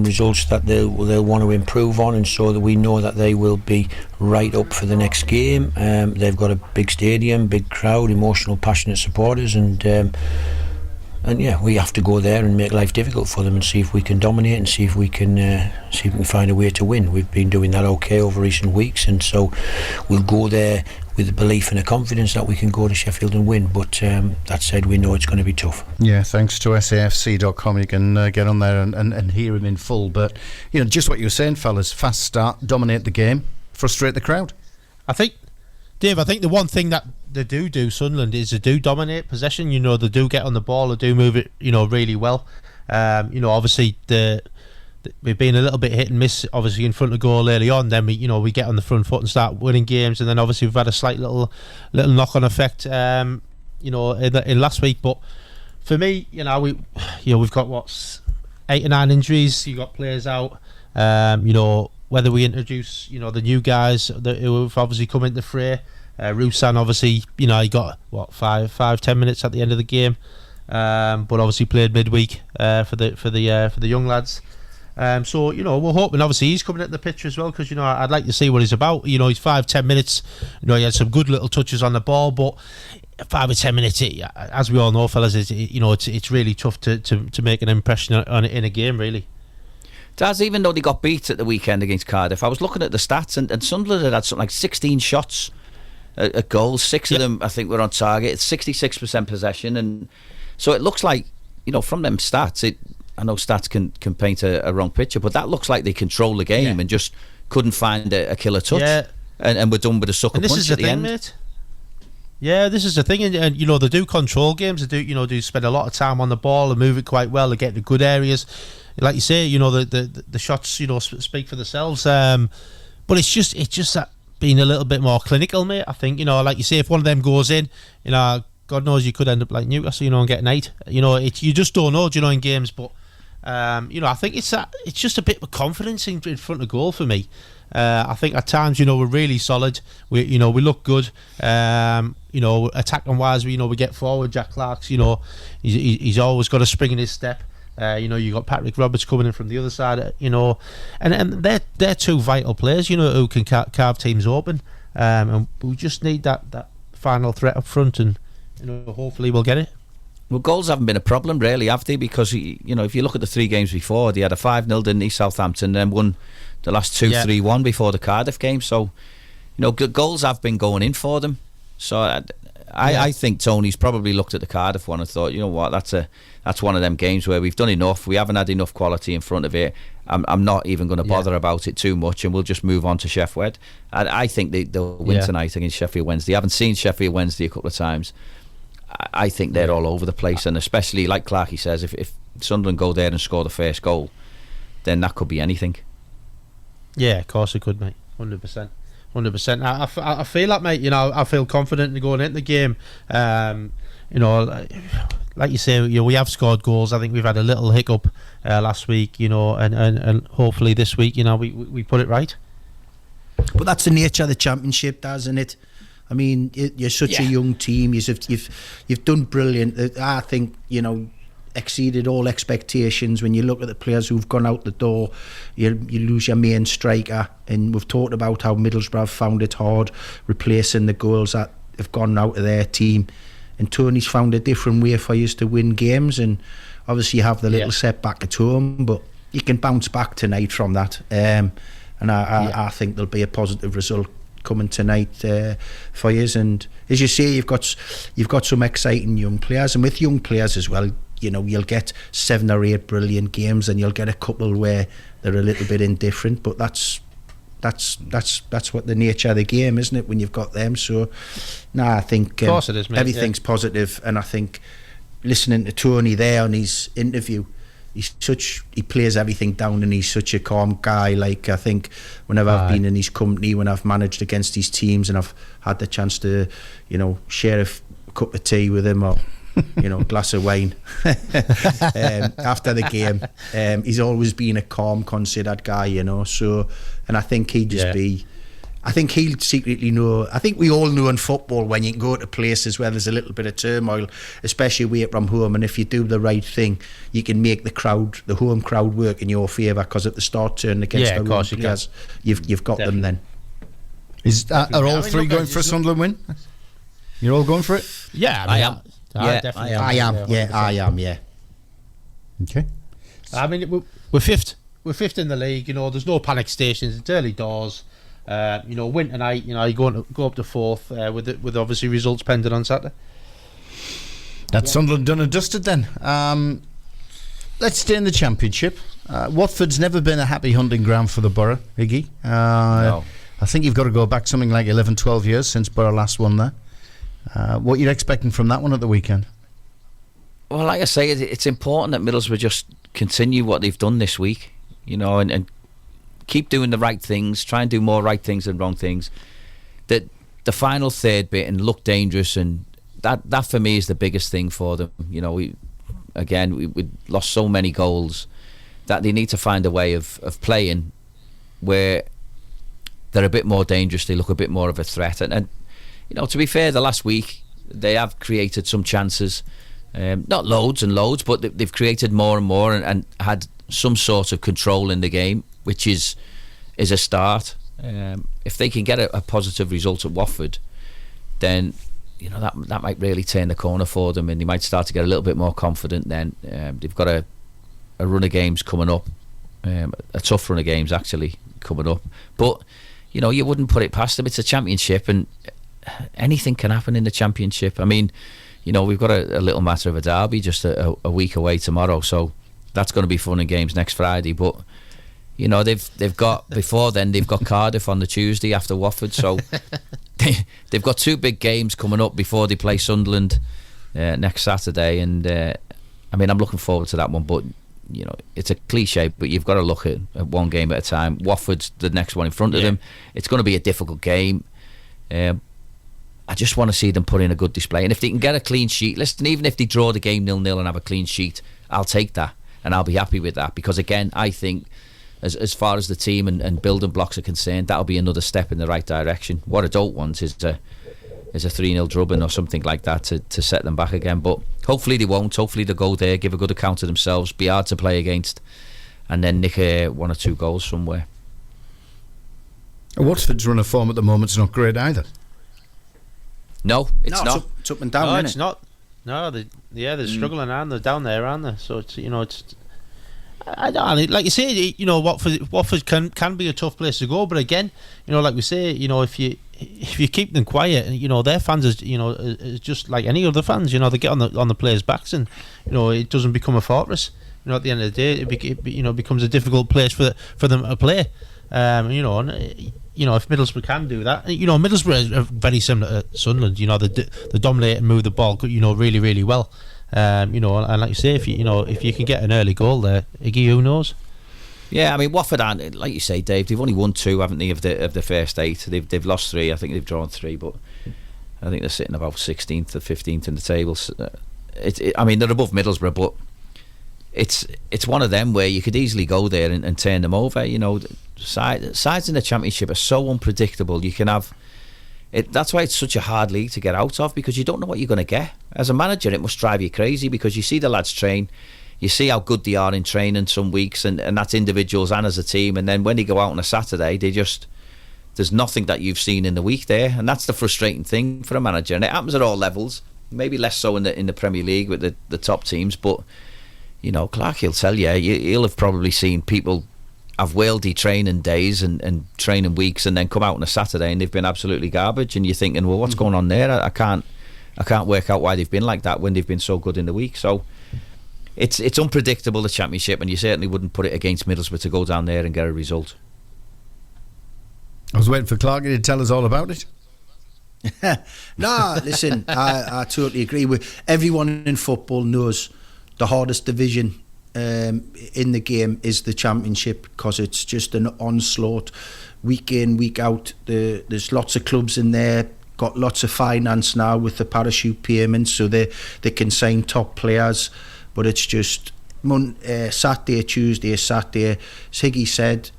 results that they'll want to improve on, and so that we know that they will be right up for the next game. They've got a big stadium, big crowd, emotional, passionate supporters, and we have to go there and make life difficult for them and see if we can dominate and see if we can find a way to win. We've been doing that okay over recent weeks, and so we'll go there with the belief and the confidence that we can go to Sheffield and win. But that said, we know it's going to be tough. Yeah, thanks to safc.com, you can get on there and hear him in full. But just what you were saying, fellas, fast start, dominate the game, frustrate the crowd. Dave, I think the one thing that they do Sunderland is they do dominate possession. They do get on the ball, they do move it, really well. Obviously we've been a little bit hit and miss, obviously in front of goal early on. Then we get on the front foot and start winning games, and then obviously we've had a slight little knock-on effect, in last week. But for me, we've got 8 or 9 injuries. You got players out. Whether we introduce, the new guys who have obviously come into the fray. Rusan, obviously, he got 5-10 minutes at the end of the game, but obviously played midweek for the young lads. So we're hoping obviously he's coming at the pitch as well, because I'd like to see what he's about. He's 5-10 minutes. He had some good little touches on the ball, but 5 or 10 minutes, as we all know, fellas, it's really tough to make an impression in a game, really. Daz, even though they got beat at the weekend against Cardiff, I was looking at the stats, and Sunderland had something like 16 shots at goals. 6 of them, I think, were on target. It's 66% possession, and so it looks like, from them stats, I know stats can paint a wrong picture, but that looks like they control the game and just couldn't find a killer touch, and we're done with a sucker punch at the end. Mate. Yeah, this is the thing, and they do control games. They do spend a lot of time on the ball and move it quite well. They get to good areas. Like you say, the shots, speak for themselves. But it's just that being a little bit more clinical, mate. I think, like you say, if one of them goes in, God knows you could end up like Newcastle, and get an 8. You just don't know, in games. But I think it's just a bit of confidence in front of goal for me. I think at times, we're really solid. We look good. Attacking wise, we get forward. Jack Clark's, he's always got a spring in his step. You got Patrick Roberts coming in from the other side, and they're 2 vital players, who can carve teams open, and we just need that final threat up front, and hopefully we'll get it. Well, goals haven't been a problem, really, have they? Because, if you look at the 3 games before, they had a 5-0, didn't they, Southampton, then won the last 2 3-1 before the Cardiff game. So, goals have been going in for them. So I think Tony's probably looked at the Cardiff one and thought, you know what, that's one of them games where we've done enough. We haven't had enough quality in front of it. I'm not even going to bother about it too much, and we'll just move on to Sheffield. I think they'll win tonight against Sheffield Wednesday. I haven't seen Sheffield Wednesday a couple of times. I think they're all over the place, and especially, like Clarky says, if Sunderland go there and score the first goal, then that could be anything. Yeah, of course it could, mate. 100%. I feel that, mate. I feel confident in going into the game. Like you say, we have scored goals. I think we've had a little hiccup last week, and hopefully this week, we put it right. But that's the nature of the Championship, isn't it? I mean, you're such a young team. You've done brilliant. I think exceeded all expectations. When you look at the players who've gone out the door, you lose your main striker, and we've talked about how Middlesbrough have found it hard replacing the goals that have gone out of their team. And Tony's found a different way for you to win games, and obviously you have the little setback at home, but you can bounce back tonight from that. And I think there'll be a positive result coming tonight for you. And as you say, you've got some exciting young players, and with young players as well, you'll get 7 or 8 brilliant games, and you'll get a couple where they're a little bit indifferent. But that's what the nature of the game, isn't it, when you've got them? So I think of course it is, mate. Everything's positive, and I think listening to Tony there on his interview, he plays everything down, and he's such a calm guy. Like, I think whenever I've been in his company, when I've managed against his teams, and I've had the chance to share a cup of tea with him, or glass of wine after the game, he's always been a calm, considered guy, so, and I think he'd just I think he'll secretly know. I think we all know in football when you can go to places where there's a little bit of turmoil, especially away from home, and if you do the right thing, you can make the home crowd work in your favour, because at the start turn against the home players, you've got them then. Are all 3 going for a Sunderland win? You're all going for it? Yeah, I am. Definitely. I am. Okay. I mean, we're fifth. We're fifth in the league. There's no panic stations. It's early doors. Win tonight. You go up to 4th with obviously results pending on Saturday. That's Sunderland done and dusted then. Let's stay in the Championship. Watford's never been a happy hunting ground for the Borough, Higgy. No. I think you've got to go back something like 11, 12 years since Borough last won there. What you're expecting from that one at the weekend? Well, like I say, it's important that Middlesbrough just continue what they've done this week, and keep doing the right things, try and do more right things than wrong things. That the final third bit and look dangerous, and that for me is the biggest thing for them. We lost so many goals that they need to find a way of playing where they're a bit more dangerous, they look a bit more of a threat, and to be fair, the last week they have created some chances, not loads and loads, but they've created more and more, and had some sort of control in the game, which is a start. If they can get a positive result at Watford, then that might really turn the corner for them, and they might start to get a little bit more confident. Then they've got a run of games coming up, a tough run of games actually coming up, but you wouldn't put it past them. It's a Championship, and anything can happen in the Championship. I mean, we've got a little matter of a derby just a week away tomorrow, so that's going to be fun and games next Friday. But they've got before then they've got Cardiff on the Tuesday after Watford, so they've got 2 big games coming up before they play Sunderland next Saturday, and I mean, I'm looking forward to that one. But it's a cliche, but you've got to look at one game at a time. Watford's the next one in front of them. It's going to be a difficult game. I just want to see them put in a good display, and if they can get a clean sheet, listen, even if they draw the game 0-0 and have a clean sheet, I'll take that, and I'll be happy with that, because again, I think as far as the team and building blocks are concerned, that'll be another step in the right direction. What I don't want is a 3-0 drubbing or something like that to set them back again, but hopefully they won't. Hopefully they'll go there, give a good account of themselves, be hard to play against, and then nick 1 or 2 goals somewhere. Watford's run of form at the moment's not great either. No, it's not. It's up and down. No, isn't it's it? not. No, Yeah, they're struggling, aren't they? Down there, aren't they? So it's I don't, like you say, Watford can be a tough place to go, but again, like we say, if you keep them quiet, their fans is just like any other fans, they get on the players' backs, and it doesn't become a fortress. At the end of the day, it becomes a difficult place for them to play. If Middlesbrough can do that, Middlesbrough are very similar to Sunderland. They dominate and move the ball, really, really well. And like you say, if you can get an early goal there, Higgy, who knows? Yeah, I mean, Watford aren't, like you say, Dave. They've only won 2, haven't they, of the first 8? They've lost 3. I think they've drawn 3, but I think they're sitting about 16th or 15th in the table. I mean, they're above Middlesbrough, but it's one of them where you could easily go there and turn them over. Sides in the Championship are so unpredictable. You can have it. That's why it's such a hard league to get out of, because you don't know what you're going to get. As a manager, it must drive you crazy, because you see the lads train, you see how good they are in training some weeks, and that's individuals and as a team, and then when they go out on a Saturday, there's nothing that you've seen in the week there, and that's the frustrating thing for a manager. And it happens at all levels, maybe less so in the Premier League with the top teams, but Clarky will tell you, he'll have probably seen people have worldy training days and training weeks, and then come out on a Saturday and they've been absolutely garbage, and you're thinking, well, what's going on there? I can't work out why they've been like that when they've been so good in the week. So it's unpredictable, the Championship, and you certainly wouldn't put it against Middlesbrough to go down there and get a result. I was waiting for Clarky to tell us all about it. No, listen, I totally agree with everyone in football knows the hardest division in the game is the Championship, because it's just an onslaught week in, week out. There's lots of clubs in there, got lots of finance now with the parachute payments, so they can sign top players. But it's just Saturday, Tuesday, Saturday, as Higgy said,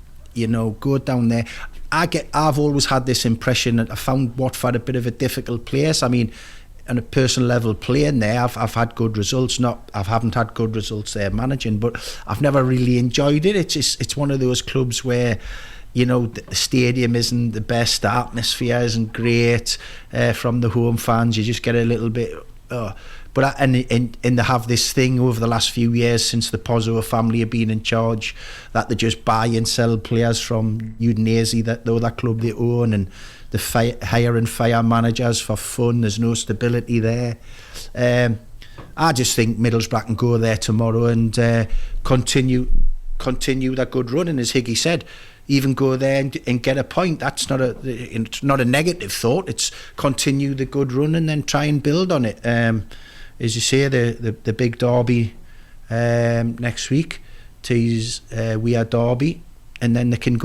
go down there. I've always had this impression that I found Watford a bit of a difficult place. I mean, on a personal level, playing there, I've had good results. I haven't had good results there managing, but I've never really enjoyed it. It's one of those clubs where the stadium isn't the best, the atmosphere isn't great from the home fans. You just get a little bit. And they have this thing over the last few years since the Pozzo family have been in charge, that they just buy and sell players from Udinese, that club they own, and they hire and fire managers for fun. There's no stability there. I just think Middlesbrough can go there tomorrow and continue that good run, and as Higgy said, even go there and get a point. It's not a negative thought. It's continue the good run and then try and build on it. As you say, the big derby next week, we are Derby, and then they can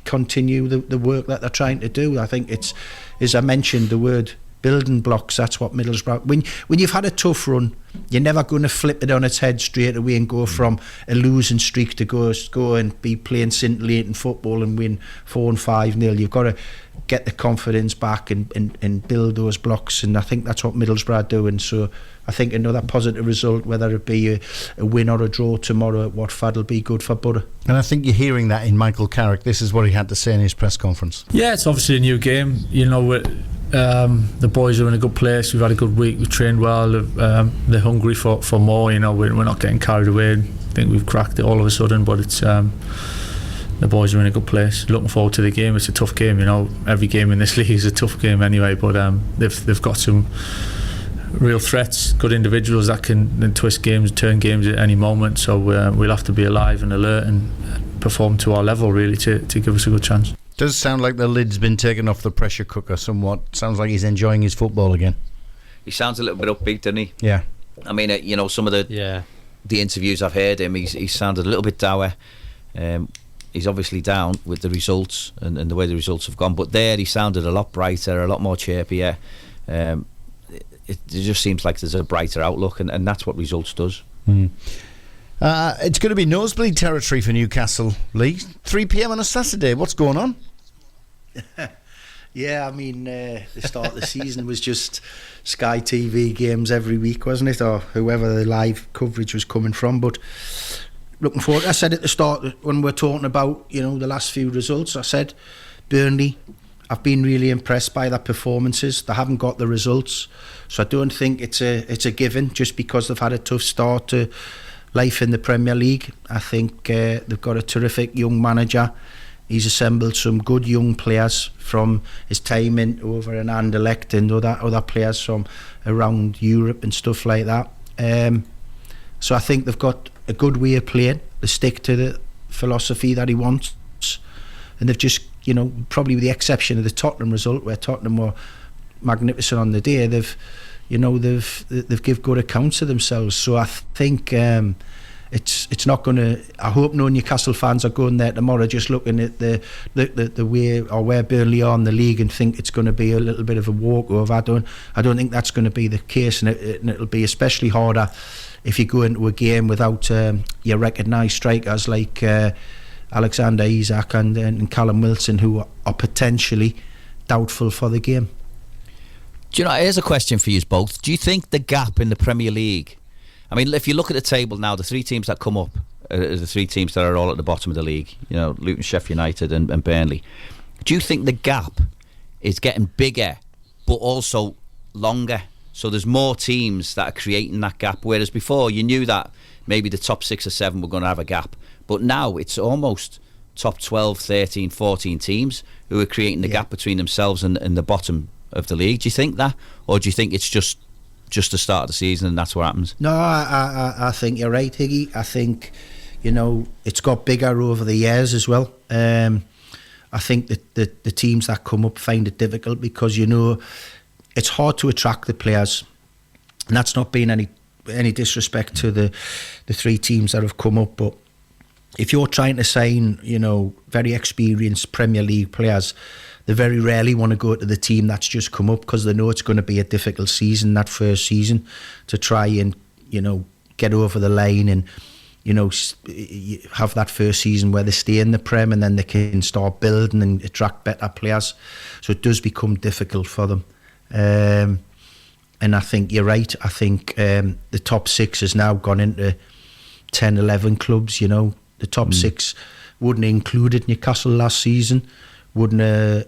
continue the work that they're trying to do. I think it's, as I mentioned, the word building blocks. That's what Middlesbrough. When you've had a tough run, you're never going to flip it on its head straight away and go from a losing streak to go and be playing scintillating football and win 4 and 5-0. You've got to get the confidence back and build those blocks, and I think that's what Middlesbrough are doing. So I think another positive result, whether it be a win or a draw tomorrow at Watford, will be good for Borough. And I think you're hearing that in Michael Carrick. This is what he had to say in his press conference. Yeah, it's obviously a new game. The boys are in a good place. We've had a good week. We've trained well. They're hungry for more. We're not getting carried away. I think we've cracked it all of a sudden, but it's the boys are in a good place. Looking forward to the game. It's a tough game. Every game in this league is a tough game anyway. But they've got some real threats, good individuals that can twist games, turn games at any moment. So we'll have to be alive and alert and perform to our level, really, to give us a good chance. Does sound like the lid's been taken off the pressure cooker somewhat. Sounds like he's enjoying his football again. He sounds a little bit upbeat, doesn't he? Yeah. I mean, some of the interviews I've heard him, he's sounded a little bit dour. He's obviously down with the results and the way the results have gone. But there, he sounded a lot brighter, a lot more chirpier. It just seems like there's a brighter outlook, and that's what results does. It's going to be nosebleed territory for Newcastle, Lee. 3 p.m. on a Saturday. What's going on? Yeah, I mean, the start of the season was just Sky TV games every week, wasn't it? Or whoever the live coverage was coming from. But looking forward, I said at the start when we're talking about, the last few results, I said Burnley I've been really impressed by their performances. They haven't got the results, so I don't think it's a given just because they've had a tough start to life in the Premier League. I think they've got a terrific young manager. He's assembled some good young players from his time over in Anderlecht and other players from around Europe and stuff like that. So I think they've got a good way of playing. They stick to the philosophy that he wants, and they've just, probably with the exception of the Tottenham result, where Tottenham were magnificent on the day, they've give good accounts of themselves. So I think it's not going to. I hope no Newcastle fans are going there tomorrow just looking at the way or where Burnley are in the league and think it's going to be a little bit of a walkover. I don't think that's going to be the case, and it'll be especially harder if you go into a game without your recognised strikers like Alexander Isak and Callum Wilson, who are potentially doubtful for the game. Do you know, here's a question for you both. Do you think the gap in the Premier League, I mean, if you look at the table now, the three teams that come up are the three teams that are all at the bottom of the league, Luton, Sheffield United and Burnley. Do you think the gap is getting bigger but also longer? So there's more teams that are creating that gap, whereas before you knew that maybe the top 6 or 7 were going to have a gap, but now it's almost top 12, 13, 14 teams who are creating the gap between themselves and the bottom of the league. Do you think that, or do you think it's just the start of the season and that's what happens? No, I think you're right, Higgy. I think it's got bigger over the years as well. I think that the teams that come up find it difficult because it's hard to attract the players, and that's not being any disrespect to the three teams that have come up, but if you're trying to sign very experienced Premier League players, they very rarely want to go to the team that's just come up because they know it's going to be a difficult season, that first season, to try and get over the line and have that first season where they stay in the Prem and then they can start building and attract better players. So it does become difficult for them. And I think you're right. I think the top 6 has now gone into 10, 11 clubs. The top 6 wouldn't have included Newcastle last season. Now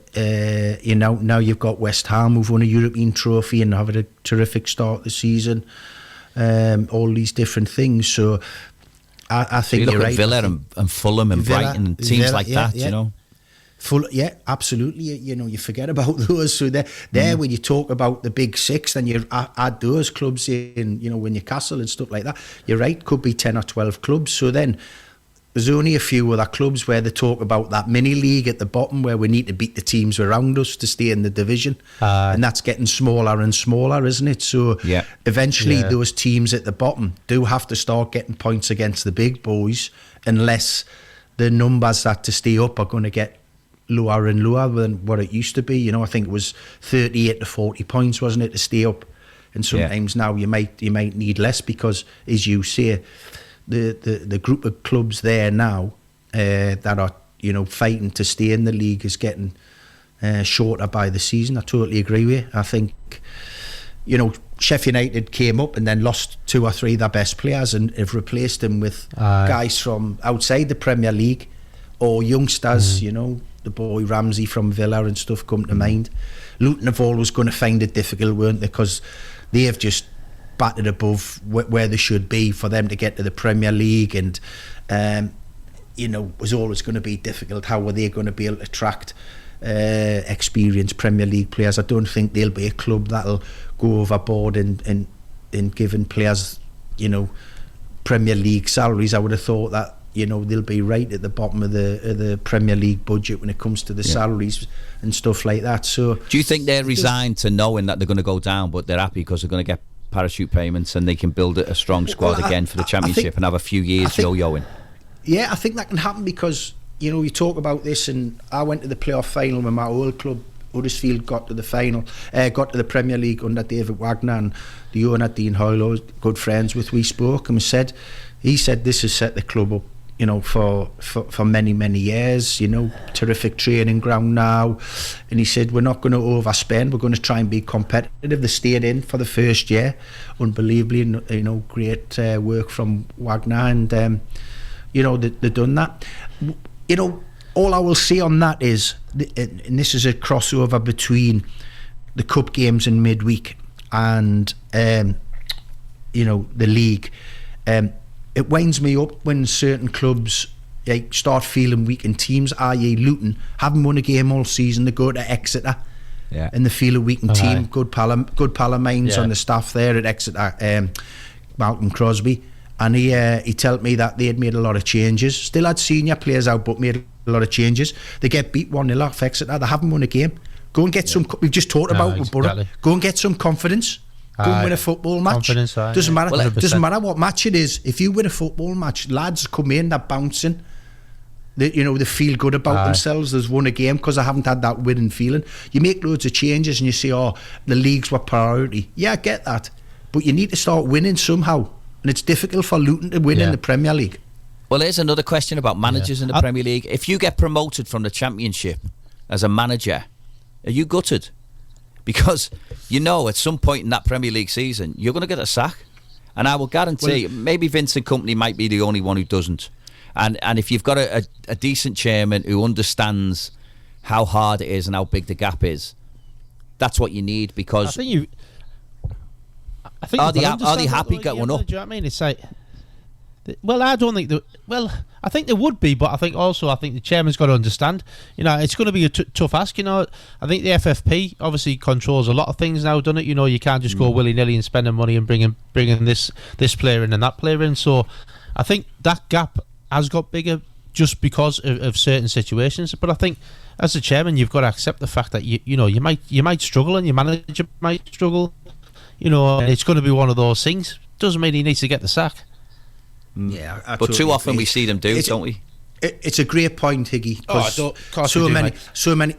you've got West Ham who've won a European trophy and have had a terrific start this season. All these different things. So I think you're right. Villa and Fulham and Brighton and teams like that. Yeah, absolutely. You forget about those. So there when you talk about the big 6, then you add those clubs in, when Newcastle and stuff like that. You're right, could be 10 or 12 clubs. So then there's only a few other clubs where they talk about that mini league at the bottom where we need to beat the teams around us to stay in the division. And that's getting smaller and smaller, isn't it? So eventually those teams at the bottom do have to start getting points against the big boys unless the numbers that to stay up are going to get lower and lower than what it used to be. I think it was 38 to 40 points, wasn't it, to stay up? And sometimes now you might need less because, as you say, the group of clubs there now that are fighting to stay in the league is getting shorter by the season. I totally agree with you. I think Sheffield United came up and then lost 2 or 3 of their best players and have replaced them with guys from outside the Premier League or youngsters. The boy Ramsey from Villa and stuff come to mind. Luton have always going to find it difficult, weren't they? Because they have just batted above where they should be for them to get to the Premier League, and was always going to be difficult. How were they going to be able to attract experienced Premier League players? I don't think they'll be a club that'll go overboard in giving players Premier League salaries. I would have thought that they'll be right at the bottom of the Premier League budget when it comes to the salaries and stuff like that. So do you think they're resigned to knowing that they're going to go down, but they're happy because they're going to get parachute payments and they can build a strong squad again for the Championship and have a few years yo-yoing? Yeah, I think that can happen because you talk about this, and I went to the playoff final with my old club. Huddersfield got to the final, got to the Premier League under David Wagner, and the owner Dean Hoyle, good friends with. We spoke and he said this has set the club up for many years, terrific training ground now. And he said, we're not going to overspend, we're going to try and be competitive. They stayed in for the first year, unbelievably, great work from Wagner, and they've done that. all I will say on that is, and this is a crossover between the cup games in midweek and the league. It winds me up when certain clubs start feeling weak, and teams, i.e. Luton, haven't won a game all season. They go to Exeter and they feel a weakened team. Good pal of mine's on the staff there at Exeter, Malcolm Crosby, and he told me that they had made a lot of changes. Still had senior players out, but made a lot of changes. They get beat 1-0 off Exeter. They haven't won a game. Go and get some. We've just talked about with Borough. Go and get some confidence. Go and win a football match. Doesn't matter. Doesn't matter what match it is. If you win a football match, lads come in, they're bouncing. They feel good about themselves. They've won a game because they haven't had that winning feeling. You make loads of changes and you say, "Oh, the leagues were priority." Yeah, I get that, but you need to start winning somehow, and it's difficult for Luton to win in the Premier League. Well, here's another question about managers in the Premier League. If you get promoted from the Championship as a manager, are you gutted? Because at some point in that Premier League season, you're going to get a sack. And I will guarantee, maybe Vincent Kompany might be the only one who doesn't. And if you've got a decent chairman who understands how hard it is and how big the gap is, that's what you need. Because I think are they happy going up? Do you know what I mean? It's like, well, I don't think I think there would be, but I think the chairman's got to understand. It's going to be a tough ask. I think the FFP obviously controls a lot of things now, doesn't it? You can't just go willy nilly and spending money and bringing this player in and that player in. So I think that gap has got bigger just because of certain situations. But I think as a chairman, you've got to accept the fact that you might struggle and your manager might struggle. It's going to be one of those things. Doesn't mean he needs to get the sack. Yeah, I but totally too often agree. we see them don't we? It's a great point, Higgy.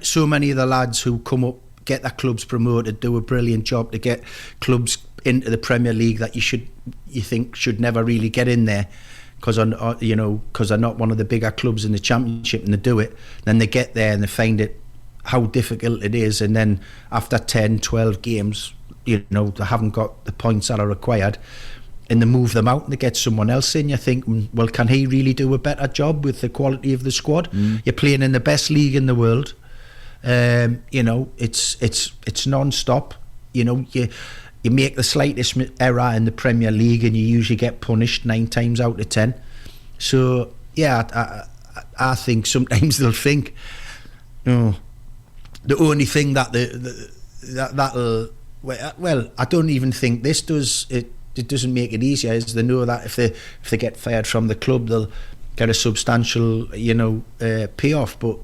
So many of the lads who come up, get their clubs promoted, do a brilliant job to get clubs into the Premier League that you think should never really get in there because they're not one of the bigger clubs in the Championship, and they do it. Then they get there and they find it how difficult it is, and then after 10, 12 games, they haven't got the points that are required. And they move them out and they get someone else in. You think, well, can he really do a better job with the quality of the squad? You're playing in the best league in the world. It's non-stop. You make the slightest error in the Premier League and you usually get punished 9 times out of 10. So yeah, I think sometimes they'll think, the only thing that'll I don't even think this does it. It doesn't make it easier, is they know that if they get fired from the club, they'll get a substantial payoff. But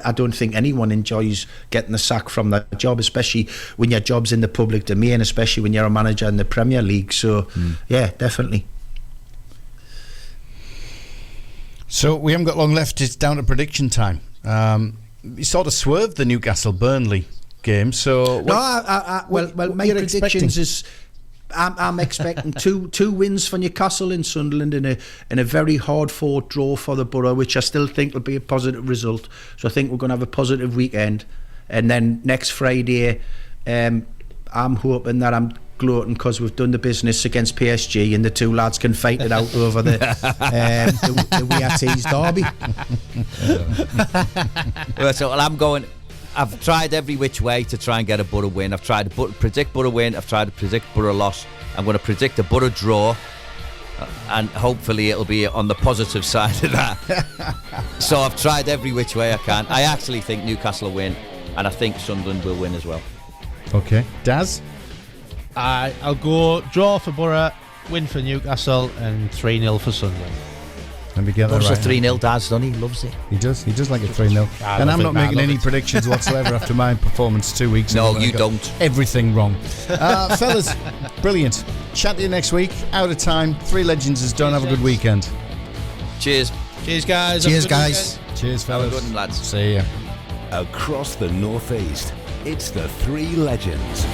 I don't think anyone enjoys getting the sack from their job, especially when your job's in the public domain, especially when you're a manager in the Premier League. So yeah, definitely. So we haven't got long left. It's down to prediction time. You sort of swerved the Newcastle-Burnley game. So my predictions is I'm expecting two wins for Newcastle and Sunderland in a very hard-fought draw for the Borough, which I still think will be a positive result. So I think we're going to have a positive weekend, and then next Friday, I'm hoping that I'm gloating because we've done the business against PSG and the two lads can fight it out over the Weaties derby. I'm going. I've tried every which way to try and get a Borough win. I've tried to predict Borough win. I've tried to predict Borough loss. I'm going to predict a Borough draw, and hopefully it'll be on the positive side of that. So I've tried every which way I can. I actually think Newcastle will win, and I think Sunderland will win as well. Okay, Daz? I'll go draw for Borough, win for Newcastle, and 3-0 for Sunderland. Let me get that right. Loves a 3-0, Daz, doesn't he? Loves it. He does like a 3-0. And I'm not making any predictions whatsoever after my performance 2 weeks ago. No, you don't. Everything wrong. Fellas, brilliant. Chat to you next week. Out of time. 3 Legends is done. Have a good weekend. Cheers. Cheers, guys. Cheers, guys. Cheers, fellas. Have a good one, lads. See ya. Across the North East, it's the 3 Legends.